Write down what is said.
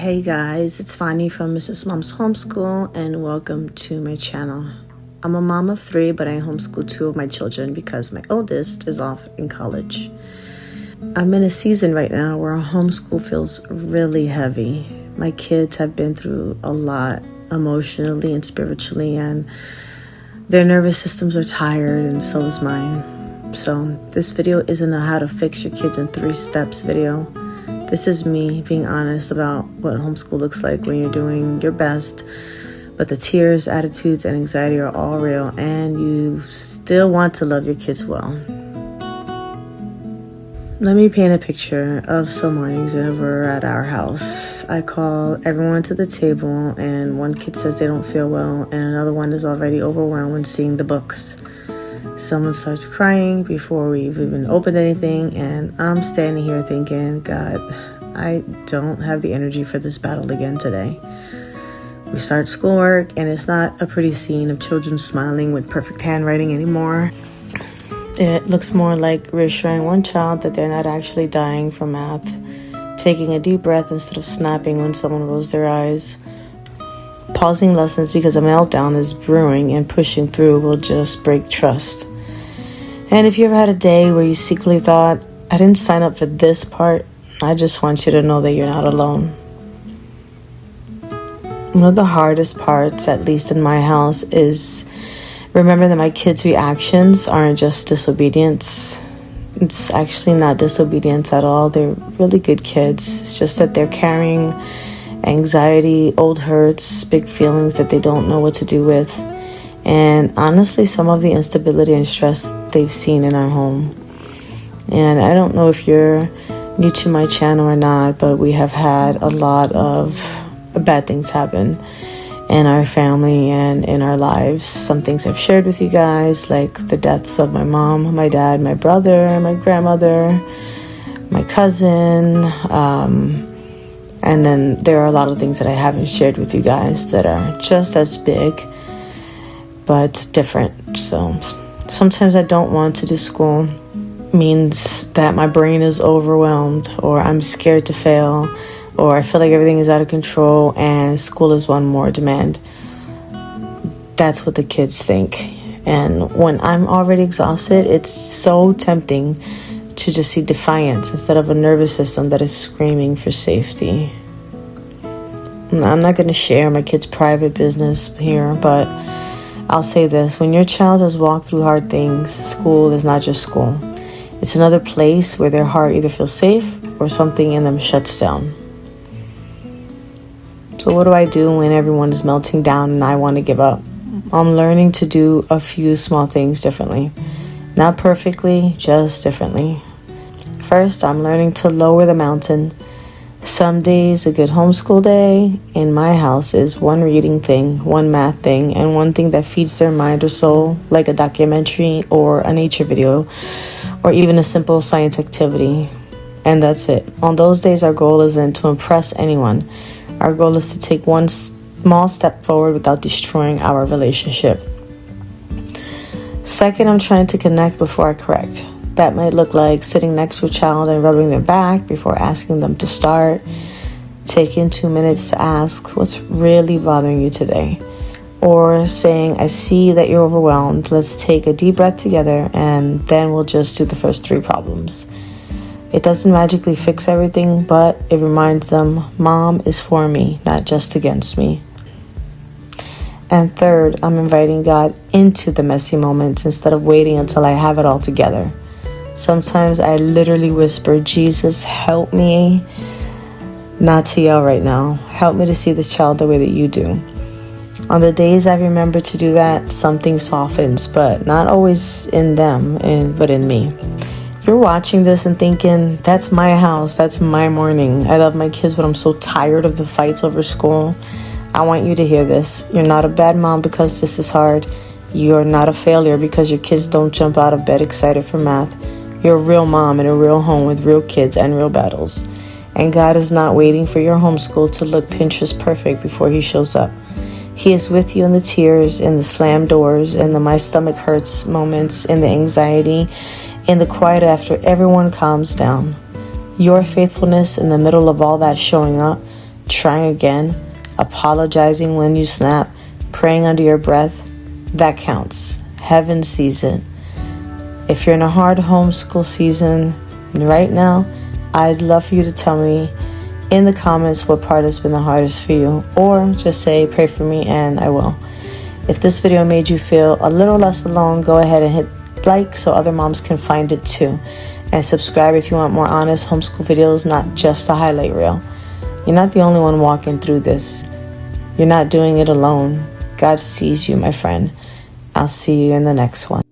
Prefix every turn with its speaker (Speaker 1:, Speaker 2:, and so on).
Speaker 1: Hey guys, it's Fanny from Mrs. Mom's Homeschool and welcome to my channel. I'm a mom of 3, but I homeschool 2 of my children because my oldest is off in college. I'm in a season right now where homeschool feels really heavy. My kids have been through a lot emotionally and spiritually, and their nervous systems are tired, and so is mine. So this video isn't a how to fix your kids in 3 steps video. This is me being honest about what homeschool looks like when you're doing your best, but the tears, attitudes, and anxiety are all real, and you still want to love your kids well. Let me paint a picture of some mornings over at our house. I call everyone to the table, and one kid says they don't feel well, and another one is already overwhelmed when seeing the books. Someone starts crying before we've even opened anything, and I'm standing here thinking, God, I don't have the energy for this battle again today. We start schoolwork, and it's not a pretty scene of children smiling with perfect handwriting anymore. It looks more like reassuring one child that they're not actually dying from math, taking a deep breath instead of snapping when someone rolls their eyes, pausing lessons because a meltdown is brewing, and pushing through will just break trust. And if you ever had a day where you secretly thought, I didn't sign up for this part, I just want you to know that you're not alone. One of the hardest parts, at least in my house, is remember that my kids' reactions aren't just disobedience. It's actually not disobedience at all. They're really good kids. It's just that they're carrying anxiety, old hurts, big feelings that they don't know what to do with, and honestly some of the instability and stress they've seen in our home. And I don't know if you're new to my channel or not, but we have had a lot of bad things happen in our family and in our lives. Some things I've shared with you guys, like the deaths of my mom, my dad, my brother, my grandmother, my cousin, and then there are a lot of things that I haven't shared with you guys that are just as big, but different. So sometimes I don't want to do school. Means that my brain is overwhelmed, or I'm scared to fail, or I feel like everything is out of control and school is one more demand. That's what the kids think. And when I'm already exhausted, it's so tempting to just see defiance instead of a nervous system that is screaming for safety. I'm not going to share my kids' private business here, but I'll say this. When your child has walked through hard things, school is not just school. It's another place where their heart either feels safe or something in them shuts down. So what do I do when everyone is melting down and I want to give up? I'm learning to do a few small things differently. Not perfectly, just differently. First, I'm learning to lower the mountain. Some days, a good homeschool day in my house is one reading thing, one math thing, and one thing that feeds their mind or soul, like a documentary or a nature video, or even a simple science activity. And that's it. On those days, our goal isn't to impress anyone. Our goal is to take one small step forward without destroying our relationship. Second, I'm trying to connect before I correct. That might look like sitting next to a child and rubbing their back before asking them to start. Taking 2 minutes to ask, what's really bothering you today? Or saying, I see that you're overwhelmed. Let's take a deep breath together, and then we'll just do the first 3 problems. It doesn't magically fix everything, but it reminds them, Mom is for me, not just against me. And third, I'm inviting God into the messy moments instead of waiting until I have it all together. Sometimes I literally whisper, Jesus, help me not to yell right now. Help me to see this child the way that you do. On the days I remember to do that, something softens, but not always in them, but in me. If you're watching this and thinking, that's my house, that's my morning, I love my kids, but I'm so tired of the fights over school, I want you to hear this. You're not a bad mom because this is hard. You're not a failure because your kids don't jump out of bed excited for math. You're a real mom in a real home with real kids and real battles. And God is not waiting for your homeschool to look Pinterest perfect before He shows up. He is with you in the tears, in the slammed doors, in the my stomach hurts moments, in the anxiety, in the quiet after everyone calms down. Your faithfulness in the middle of all that showing up trying again, apologizing when you snap, praying under your breath, that counts. Heaven sees it. If you're in a hard homeschool season right now, I'd love for you to tell me in the comments what part has been the hardest for you, or just say pray for me and I will. If this video made you feel a little less alone, go ahead and hit like so other moms can find it too, and subscribe if you want more honest homeschool videos, not just a highlight reel. You're not the only one walking through this. You're not doing it alone. God sees you, my friend. I'll see you in the next one.